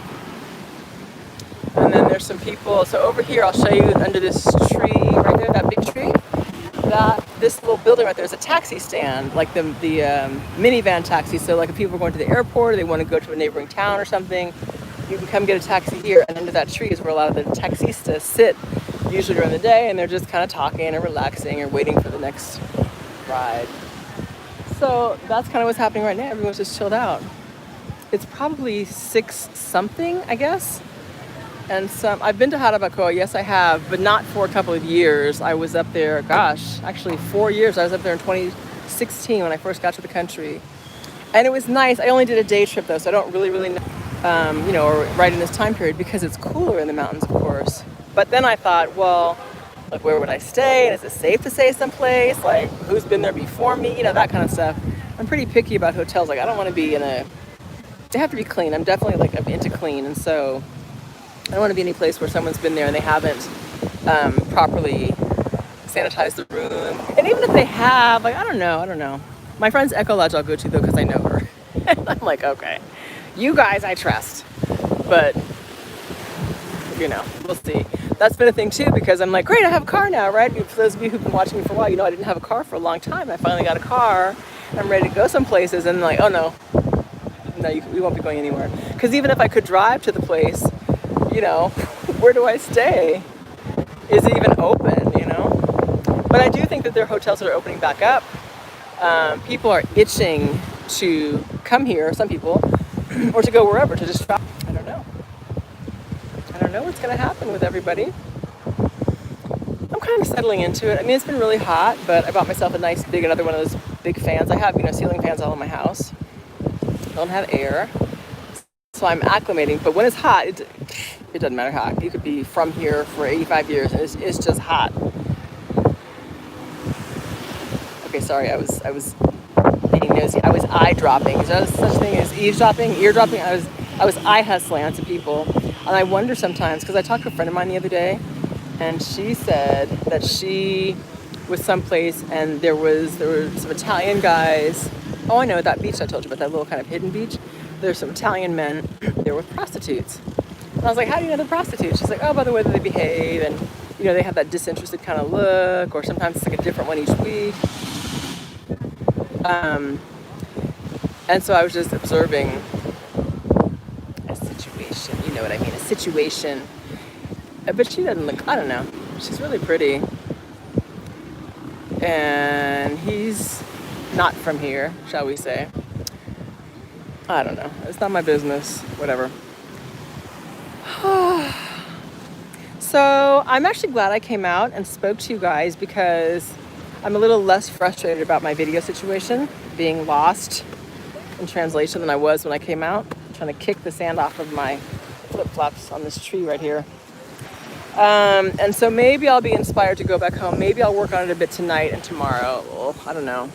And then there's some people. So over here, I'll show you under this tree right there, that big tree. This little building right there is a taxi stand, like the minivan taxi. So like if people are going to the airport or they want to go to a neighboring town or something, you can come get a taxi here. And under that tree is where a lot of the taxistas sit, usually during the day, and they're just kind of talking and relaxing or waiting for the next ride. So that's kind of what's happening right now. Everyone's just chilled out. It's probably 6 something, I guess. And I've been to Jarabacoa, yes I have, but not for a couple of years. I was up there, actually 4 years. I was up there in 2016 when I first got to the country. And it was nice. I only did a day trip though, so I don't really know, or right in this time period, because it's cooler in the mountains, of course. But then I thought, well, like where would I stay? And is it safe to stay someplace? Like who's been there before me? You know, that kind of stuff. I'm pretty picky about hotels. Like I don't want to be they have to be clean. I'm definitely I'm into clean, and so I don't want to be any place where someone's been there and they haven't properly sanitized the room. And even if they have, I don't know. My friend's Eco Lodge I'll go to though because I know her. And I'm like, okay, you guys I trust. But you know, we'll see. That's been a thing too, because I'm like, great, I have a car now, right? For those of you who've been watching me for a while, you know I didn't have a car for a long time. I finally got a car. I'm ready to go some places, and like, oh no, we won't be going anywhere. Because even if I could drive to the place, you know, where do I stay? Is it even open, you know? But I do think that there are hotels that are opening back up. People are itching to come here, some people, or to go wherever, to just travel. I don't know. I don't know what's going to happen with everybody. I'm kind of settling into it. I mean, it's been really hot, but I bought myself a nice big, another one of those big fans. I have, you know, ceiling fans all in my house. Don't have air. So I'm acclimating, but when it's hot, it doesn't matter how. You could be from here for 85 years and it's just hot. Okay, sorry, I was being nosy. I was eye dropping. Is there such thing as eavesdropping, ear dropping? I was eye hustling on some people. And I wonder sometimes, because I talked to a friend of mine the other day, and she said that she was someplace and there were some Italian guys. Oh, I know, that beach I told you about, that little kind of hidden beach. There's some Italian men there with prostitutes. And I was like, how do you know they're prostitutes? She's like, oh, by the way that they behave, and you know, they have that disinterested kind of look, or sometimes it's like a different one each week. And so I was just observing a situation, you know what I mean, a situation. But she doesn't look, I don't know, she's really pretty. And he's not from here, shall we say. I don't know. It's not my business. Whatever. So I'm actually glad I came out and spoke to you guys, because I'm a little less frustrated about my video situation being lost in translation than I was when I came out. I'm trying to kick the sand off of my flip-flops on this tree right here. And so maybe I'll be inspired to go back home. Maybe I'll work on it a bit tonight and tomorrow. Oh, I don't know.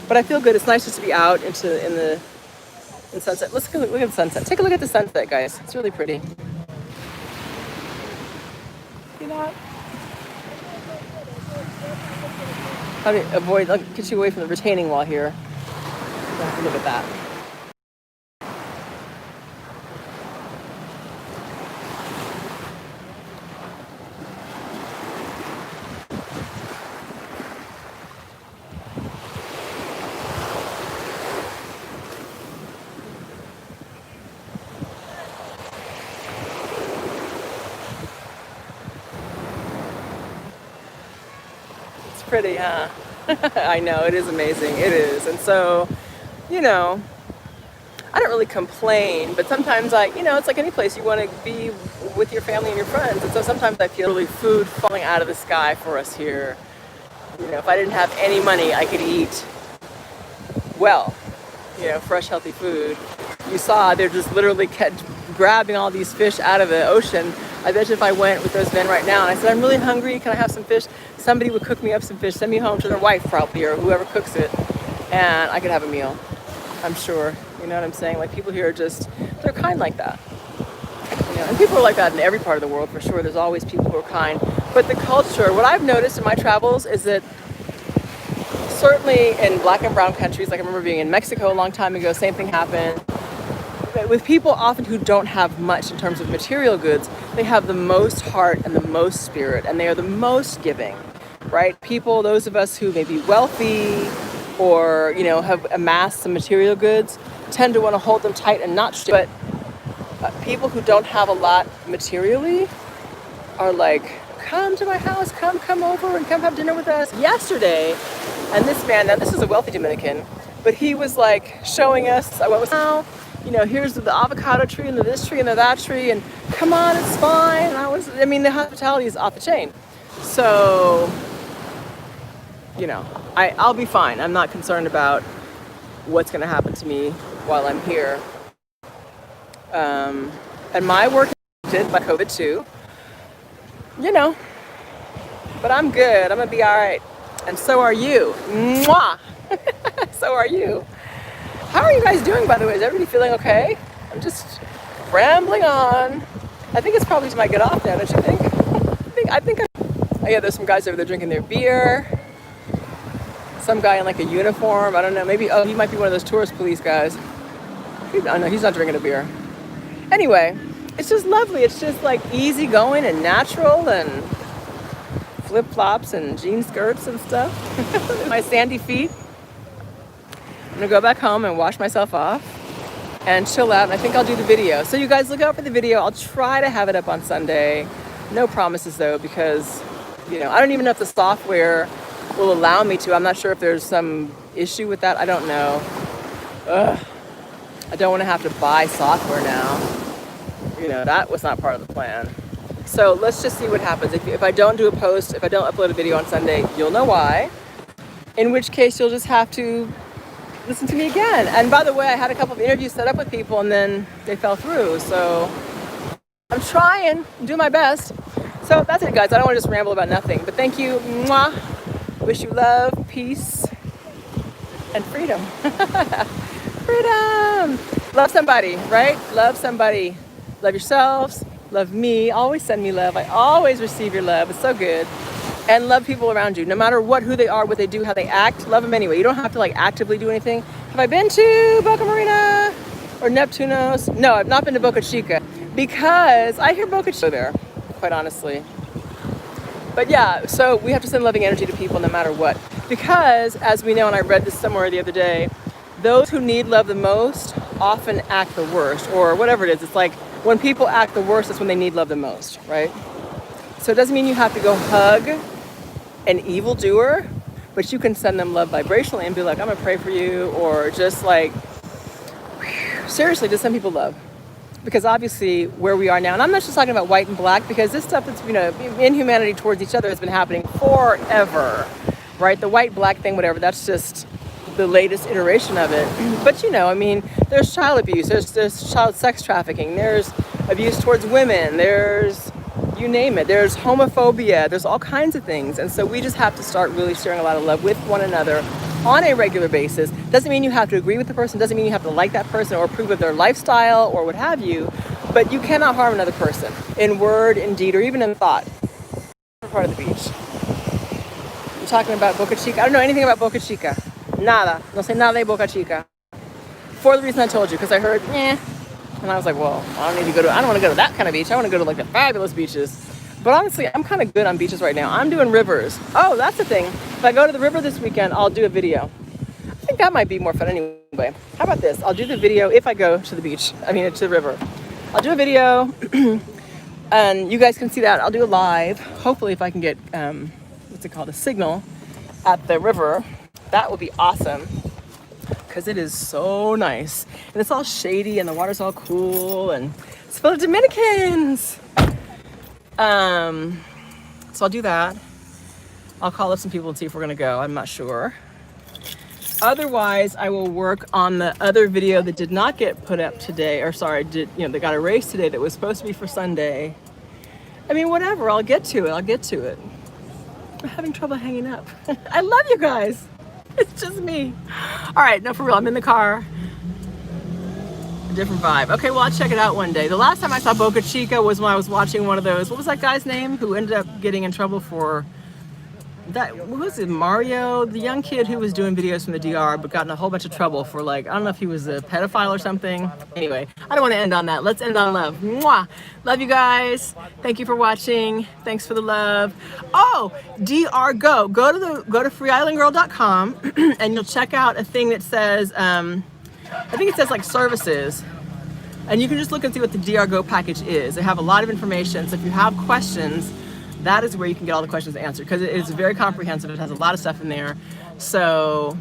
But I feel good. It's nice just to be out in the sunset. Let's look at the sunset. Take a look at the sunset, guys. It's really pretty. See that? How to avoid, get you away from the retaining wall here. Have to look at that. Pretty, huh? I know, it is amazing. It is. And so, you know, I don't really complain, but sometimes it's like any place, you want to be with your family and your friends. And so sometimes I feel really food falling out of the sky for us here. You know, if I didn't have any money, I could eat well, you know, fresh, healthy food. You saw they're just literally kept grabbing all these fish out of the ocean. I bet you if I went with those men right now and I said, I'm really hungry, can I have some fish? Somebody would cook me up some fish, send me home to their wife probably, or whoever cooks it, and I could have a meal, I'm sure. You know what I'm saying? Like, people here are they're kind like that. You know, and people are like that in every part of the world, for sure. There's always people who are kind. But the culture, what I've noticed in my travels is that certainly in black and brown countries, like I remember being in Mexico a long time ago, same thing happened. With people often who don't have much in terms of material goods, they have the most heart and the most spirit, and they are the most giving, right? People, those of us who may be wealthy or, you know, have amassed some material goods, tend to want to hold them tight and not but people who don't have a lot materially are like, come to my house, come over and come have dinner with us. Yesterday, and this man, now this is a wealthy Dominican, but he was like showing us, I went with now, you know, here's the avocado tree and the this tree and the that tree, and come on, it's fine. And the hospitality is off the chain. So, you know, I'll be fine. I'm not concerned about what's going to happen to me while I'm here. And my work is affected by COVID too, you know, but I'm good. I'm going to be all right. And so are you. Mwah! So are you. How are you guys doing, by the way? Is everybody feeling okay? I'm just rambling on. I think it's probably time I get off now, don't you think? Oh yeah, there's some guys over there drinking their beer. Some guy in like a uniform, I don't know, maybe, he might be one of those tourist police guys. Oh no, he's not drinking a beer. Anyway, it's just lovely. It's just like easy going and natural and flip-flops and jean skirts and stuff. My sandy feet. I'm gonna go back home and wash myself off and chill out, and I think I'll do the video. So you guys look out for the video. I'll try to have it up on Sunday. No promises though, because I don't even know if the software will allow me to. I'm not sure if there's some issue with that. I don't know. Ugh. I don't want to have to buy software now. That was not part of the plan. So let's just see what happens. If I don't do a post, if I don't upload a video on Sunday, you'll know why. In which case you'll just have to listen to me again. And by the way, I had a couple of interviews set up with people and then they fell through. So I'm trying, do my best. So that's it, guys. I don't want to just ramble about nothing. But thank you. Mwah. Wish you love, peace, and freedom. Freedom. Love somebody, right? Love somebody. Love yourselves. Love me. Always send me love. I always receive your love. It's so good. And love people around you, no matter who they are, what they do, how they act. Love them anyway. You don't have to actively do anything. Have I been to Boca Marina or Neptunos? No, I've not been to Boca Chica because I hear Boca Chica there, quite honestly. But yeah, so we have to send loving energy to people no matter what. Because as we know, and I read this somewhere the other day, those who need love the most often act the worst, or whatever it is. It's like when people act the worst, that's when they need love the most, right? So it doesn't mean you have to go hug an evildoer, but you can send them love vibrationally and be like, I'm gonna pray for you, or just seriously, just send people love. Because obviously where we are now, and I'm not just talking about white and black, because this stuff that's, inhumanity towards each other has been happening forever, right? The white, black thing, whatever, that's just the latest iteration of it. But there's child abuse, there's child sex trafficking, there's abuse towards women, there's you name it, there's homophobia, there's all kinds of things. And so we just have to start really sharing a lot of love with one another on a regular basis. Doesn't mean you have to agree with the person, doesn't mean you have to like that person or approve of their lifestyle or what have you, but you cannot harm another person in word, in deed, or even in thought. Part of the beach. I'm talking about Boca Chica. I don't know anything about Boca Chica. Nada. No sé nada de Boca Chica. For the reason I told you, because I heard, and I was like, well, I don't want to go to that kind of beach. I want to go to the fabulous beaches. But honestly, I'm kind of good on beaches right now. I'm doing rivers. Oh, that's the thing. If I go to the river this weekend, I'll do a video. I think that might be more fun anyway. How about this? I'll do the video if I go to the beach. To the river. I'll do a video and you guys can see that. I'll do a live. Hopefully if I can get, a signal at the river. That would be awesome. Because it is so nice. And it's all shady and the water's all cool and it's full of Dominicans. So I'll do that. I'll call up some people and see if we're gonna go. I'm not sure. Otherwise, I will work on the other video that did not get put up today, or sorry, that got erased today that was supposed to be for Sunday. Whatever, I'll get to it. I'm having trouble hanging up. I love you guys. It's just me. All right, no, for real, I'm in the car. A different vibe. Okay, well, I'll check it out one day. The last time I saw Boca Chica was when I was watching one of those, what was that guy's name who ended up getting in trouble for that? What was it, Mario? The young kid who was doing videos from the DR but got in a whole bunch of trouble for I don't know if he was a pedophile or something. Anyway, I don't want to end on that. Let's end on love. Mwah! Love you guys. Thank you for watching. Thanks for the love. Oh, DR Go. Go to freeislandgirl.com and you'll check out a thing that says, I think it says services. And you can just look and see what the DR Go package is. They have a lot of information. So if you have questions, that is where you can get all the questions answered, because it is very comprehensive. It has a lot of stuff in there. So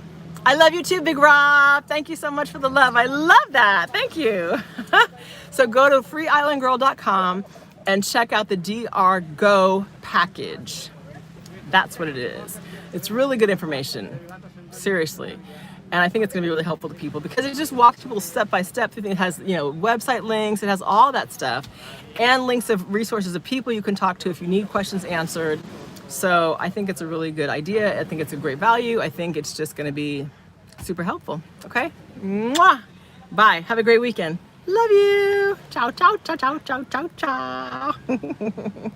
I love you too, Big Rob. Thank you so much for the love. I love that. Thank you. So go to freeislandgirl.com and check out the DR Go package. That's what it is. It's really good information. Seriously. And I think it's going to be really helpful to people because it just walks people step by step. It has, website links. It has all that stuff and links of resources of people you can talk to if you need questions answered. So I think it's a really good idea. I think it's a great value. I think it's just going to be super helpful. Okay. Mwah! Bye. Have a great weekend. Love you. Ciao, ciao, ciao, ciao, ciao, ciao, ciao.